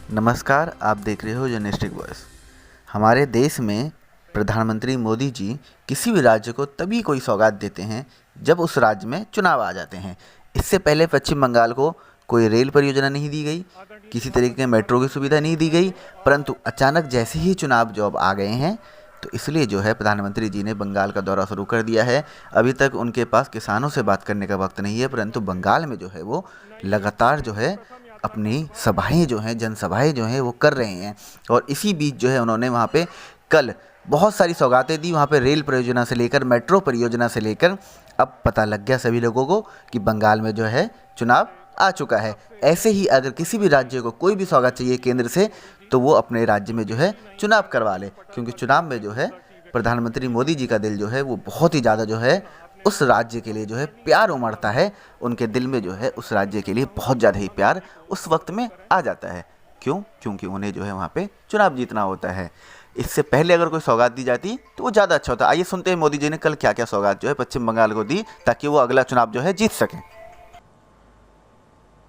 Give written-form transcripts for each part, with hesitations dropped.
नमस्कार, आप देख रहे हो जर्नलिस्टिक वॉइस। हमारे देश में प्रधानमंत्री मोदी जी किसी भी राज्य को तभी कोई सौगात देते हैं जब उस राज्य में चुनाव आ जाते हैं। इससे पहले पश्चिम बंगाल को कोई रेल परियोजना नहीं दी गई, किसी तरीके के मेट्रो की सुविधा नहीं दी गई, परंतु अचानक जैसे ही चुनाव जब आ गए हैं तो इसलिए जो है प्रधानमंत्री जी ने बंगाल का दौरा शुरू कर दिया है। अभी तक उनके पास किसानों से बात करने का वक्त नहीं है, परंतु बंगाल में जो है वो लगातार जो है अपनी सभाएं जो हैं, जनसभाएं जो हैं वो कर रहे हैं। और इसी बीच जो है उन्होंने वहाँ पे कल बहुत सारी सौगातें दी। वहाँ पे रेल परियोजना से लेकर मेट्रो परियोजना से लेकर अब पता लग गया सभी लोगों को कि बंगाल में जो है चुनाव आ चुका है। ऐसे ही अगर किसी भी राज्य को कोई भी सौगात चाहिए केंद्र से तो वो अपने राज्य में जो है चुनाव करवा ले, क्योंकि चुनाव में जो है प्रधानमंत्री मोदी जी का दिल जो है वो बहुत ही ज़्यादा जो है उस राज्य के लिए जो है प्यार उमड़ता है। उनके दिल में जो है उस राज्य के लिए बहुत ज़्यादा ही प्यार उस वक्त में आ जाता है। क्यों? क्योंकि उन्हें जो है वहाँ पे चुनाव जीतना होता है। इससे पहले अगर कोई सौगात दी जाती तो वो ज़्यादा अच्छा होता। आइए सुनते हैं मोदी जी ने कल क्या क्या सौगात जो है पश्चिम बंगाल को दी ताकि वो अगला चुनाव जो है जीत सकें।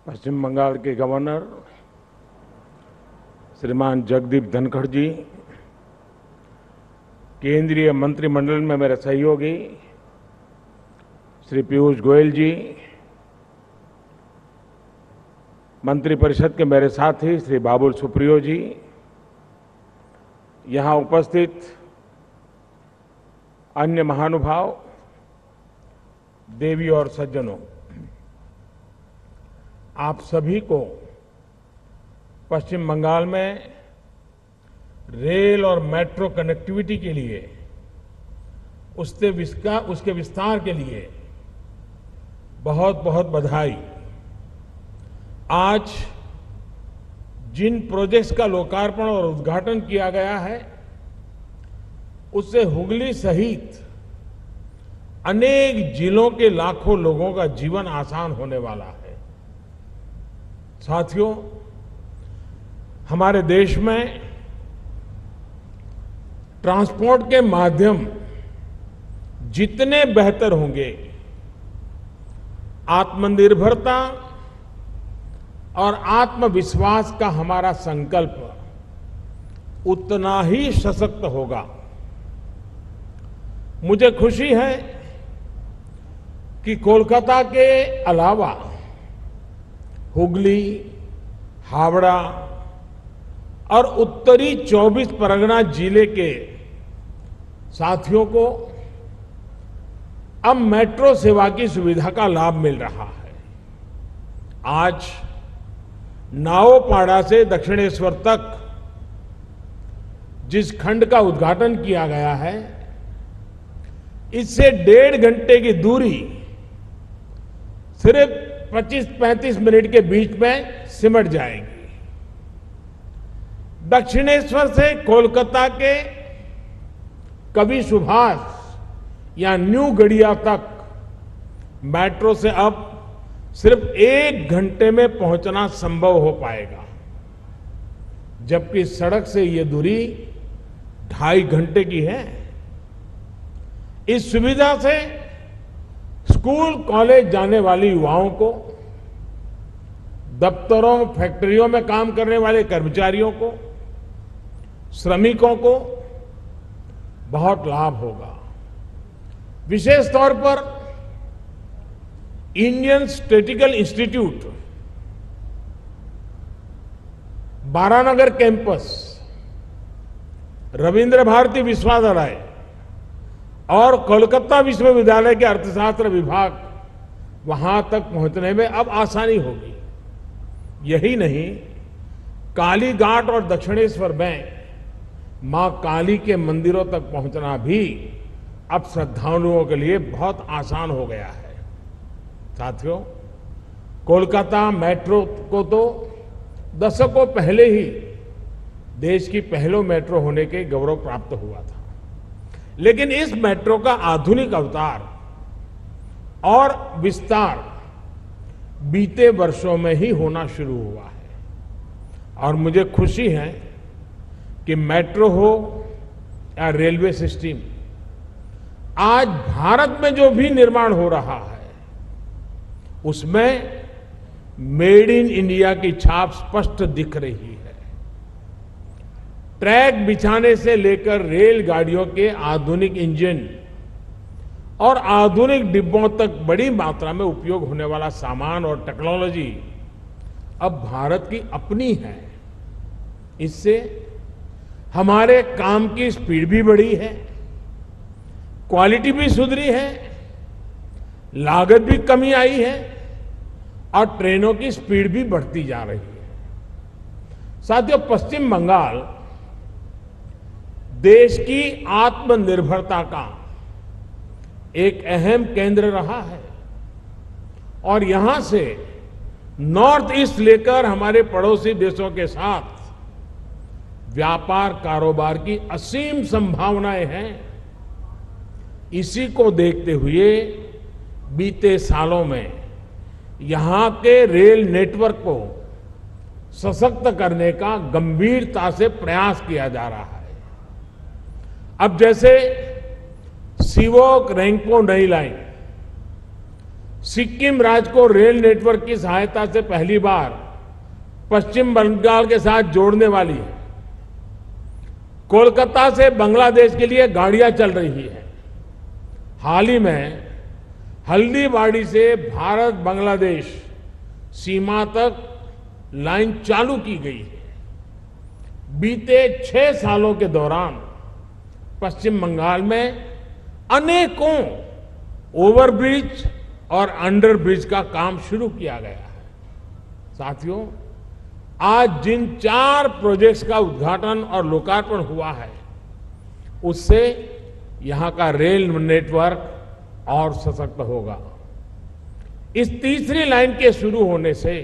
पश्चिम बंगाल के गवर्नर श्रीमान जगदीप धनखड़ जी, केंद्रीय मंत्रिमंडल में मेरे सहयोगी श्री पीयूष गोयल जी, मंत्रिपरिषद के मेरे साथी श्री बाबुल सुप्रियो जी, यहाँ उपस्थित अन्य महानुभाव, देवी और सज्जनों, आप सभी को पश्चिम बंगाल में रेल और मेट्रो कनेक्टिविटी के लिए उसके विस्तार के लिए बहुत बहुत बधाई। आज जिन प्रोजेक्ट्स का लोकार्पण और उद्घाटन किया गया है उससे हुगली सहित अनेक जिलों के लाखों लोगों का जीवन आसान होने वाला है। साथियों, हमारे देश में ट्रांसपोर्ट के माध्यम जितने बेहतर होंगे, आत्मनिर्भरता और आत्मविश्वास का हमारा संकल्प उतना ही सशक्त होगा। मुझे खुशी है कि कोलकाता के अलावा हुगली, हावड़ा और उत्तरी 24 परगना जिले के साथियों को अब मेट्रो सेवा की सुविधा का लाभ मिल रहा है। आज नाओपाड़ा से दक्षिणेश्वर तक जिस खंड का उद्घाटन किया गया है, इससे 1.5 घंटे की दूरी सिर्फ 25-35 मिनट के बीच में सिमट जाएगी। दक्षिणेश्वर से कोलकाता के कवि सुभाष या न्यू गड़िया तक मेट्रो से अब सिर्फ 1 घंटे में पहुंचना संभव हो पाएगा, जबकि सड़क से ये दूरी 2.5 घंटे की है। इस सुविधा से स्कूल कॉलेज जाने वाले युवाओं को, दफ्तरों फैक्ट्रियों में काम करने वाले कर्मचारियों को, श्रमिकों को बहुत लाभ होगा। विशेष तौर पर Indian statistical institute, Baranagar campus, Rabindra Bharati विश्वविद्यालय और कोलकाता विश्वविद्यालय के अर्थशास्त्र विभाग वहां तक पहुंचने में अब आसानी होगी। यही नहीं, काली घाट और दक्षिणेश्वर में मां काली के मंदिरों तक पहुंचना भी अब श्रद्धालुओं के लिए बहुत आसान हो गया है। साथियों, कोलकाता मेट्रो को तो दशकों पहले ही देश की पहली मेट्रो होने के गौरव प्राप्त हुआ था, लेकिन इस मेट्रो का आधुनिक अवतार और विस्तार बीते वर्षों में ही होना शुरू हुआ है। और मुझे खुशी है कि मेट्रो हो या रेलवे सिस्टम, आज भारत में जो भी निर्माण हो रहा है उसमें मेड इन इंडिया की छाप स्पष्ट दिख रही है। ट्रैक बिछाने से लेकर रेलगाड़ियों के आधुनिक इंजन और आधुनिक डिब्बों तक बड़ी मात्रा में उपयोग होने वाला सामान और टेक्नोलॉजी अब भारत की अपनी है। इससे हमारे काम की स्पीड भी बढ़ी है, क्वालिटी भी सुधरी है, लागत भी कमी आई है और ट्रेनों की स्पीड भी बढ़ती जा रही है। साथियों, पश्चिम बंगाल देश की आत्मनिर्भरता का एक अहम केंद्र रहा है और यहां से नॉर्थ ईस्ट लेकर हमारे पड़ोसी देशों के साथ व्यापार कारोबार की असीम संभावनाएं हैं। इसी को देखते हुए बीते सालों में यहां के रेल नेटवर्क को सशक्त करने का गंभीरता से प्रयास किया जा रहा है। अब जैसे सिवोक रेंगपो नई लाइन सिक्किम राज्य को रेल नेटवर्क की सहायता से पहली बार पश्चिम बंगाल के साथ जोड़ने वाली है। कोलकाता से बांग्लादेश के लिए गाड़ियां चल रही है। हाल ही में हल्दीबाड़ी से भारत बांग्लादेश सीमा तक लाइन चालू की गई है। बीते 6 सालों के दौरान पश्चिम बंगाल में अनेकों ओवरब्रिज और अंडरब्रिज का काम शुरू किया गया है। साथियों, आज जिन 4 प्रोजेक्ट्स का उद्घाटन और लोकार्पण हुआ है, उससे यहां का रेल नेटवर्क और सशक्त होगा। इस तीसरी लाइन के शुरू होने से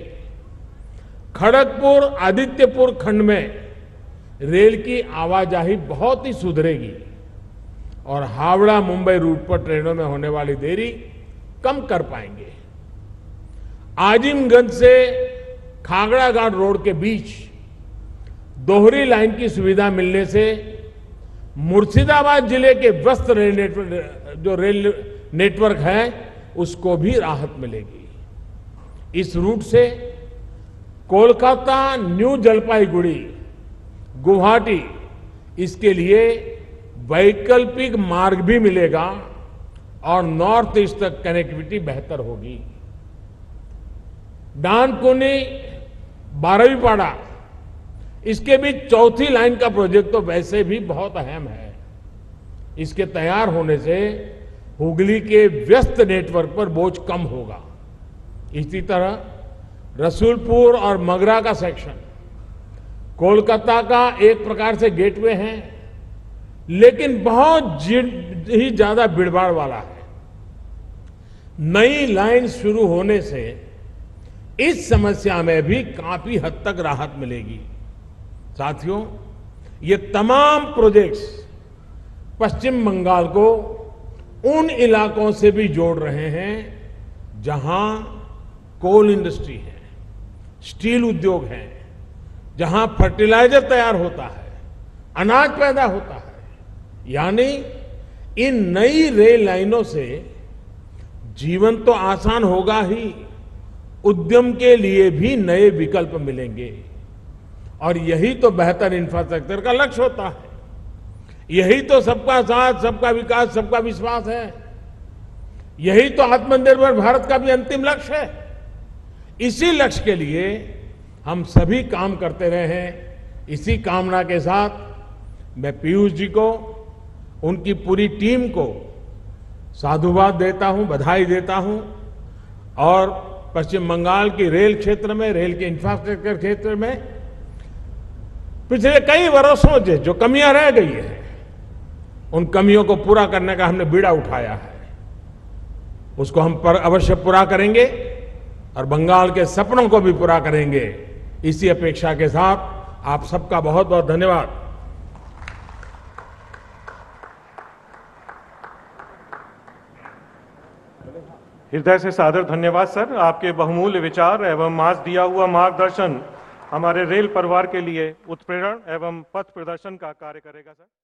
खड़गपुर आदित्यपुर खंड में रेल की आवाजाही बहुत ही सुधरेगी और हावड़ा मुंबई रूट पर ट्रेनों में होने वाली देरी कम कर पाएंगे। आजिमगंज से खागड़ा घाट रोड के बीच दोहरी लाइन की सुविधा मिलने से मुर्शिदाबाद जिले के व्यस्त रेल नेटवर्क है, उसको भी राहत मिलेगी। इस रूट से कोलकाता, न्यू जलपाईगुड़ी, गुवाहाटी, इसके लिए वैकल्पिक मार्ग भी मिलेगा और नॉर्थ ईस्ट तक कनेक्टिविटी बेहतर होगी। डानकुनी, बारहवीपाड़ा, इसके बीच चौथी लाइन का प्रोजेक्ट तो वैसे भी बहुत अहम है। इसके तैयार होने से हुगली के व्यस्त नेटवर्क पर बोझ कम होगा। इसी तरह रसूलपुर और मगरा का सेक्शन कोलकाता का एक प्रकार से गेटवे है, लेकिन बहुत ही ज्यादा भीड़भाड़ वाला है। नई लाइन शुरू होने से इस समस्या में भी काफी हद तक राहत मिलेगी। साथियों, ये तमाम प्रोजेक्ट्स पश्चिम बंगाल को उन इलाकों से भी जोड़ रहे हैं जहां कोल इंडस्ट्री है, स्टील उद्योग है, जहां फर्टिलाइजर तैयार होता है, अनाज पैदा होता है। यानी इन नई रेल लाइनों से जीवन तो आसान होगा ही, उद्यम के लिए भी नए विकल्प मिलेंगे और यही तो बेहतर इंफ्रास्ट्रक्चर का लक्ष्य होता है। यही तो सबका साथ, सबका विकास, सबका विश्वास है। यही तो आत्मनिर्भर भारत का भी अंतिम लक्ष्य है। इसी लक्ष्य के लिए हम सभी काम करते रहे हैं। इसी कामना के साथ मैं पीयूष जी को, उनकी पूरी टीम को साधुवाद देता हूं, बधाई देता हूं और पश्चिम बंगाल की रेल क्षेत्र में, रेल के इंफ्रास्ट्रक्चर क्षेत्र में पिछले कई वर्षों से जो कमियां रह गई है, उन कमियों को पूरा करने का हमने बीड़ा उठाया है। उसको हम अवश्य पूरा करेंगे और बंगाल के सपनों को भी पूरा करेंगे। इसी अपेक्षा के साथ आप सबका बहुत बहुत धन्यवाद। हृदय से सादर धन्यवाद सर। आपके बहुमूल्य विचार एवं आज दिया हुआ मार्गदर्शन हमारे रेल परिवार के लिए उत्प्रेरण एवं पथ प्रदर्शन का कार्य करेगा सर।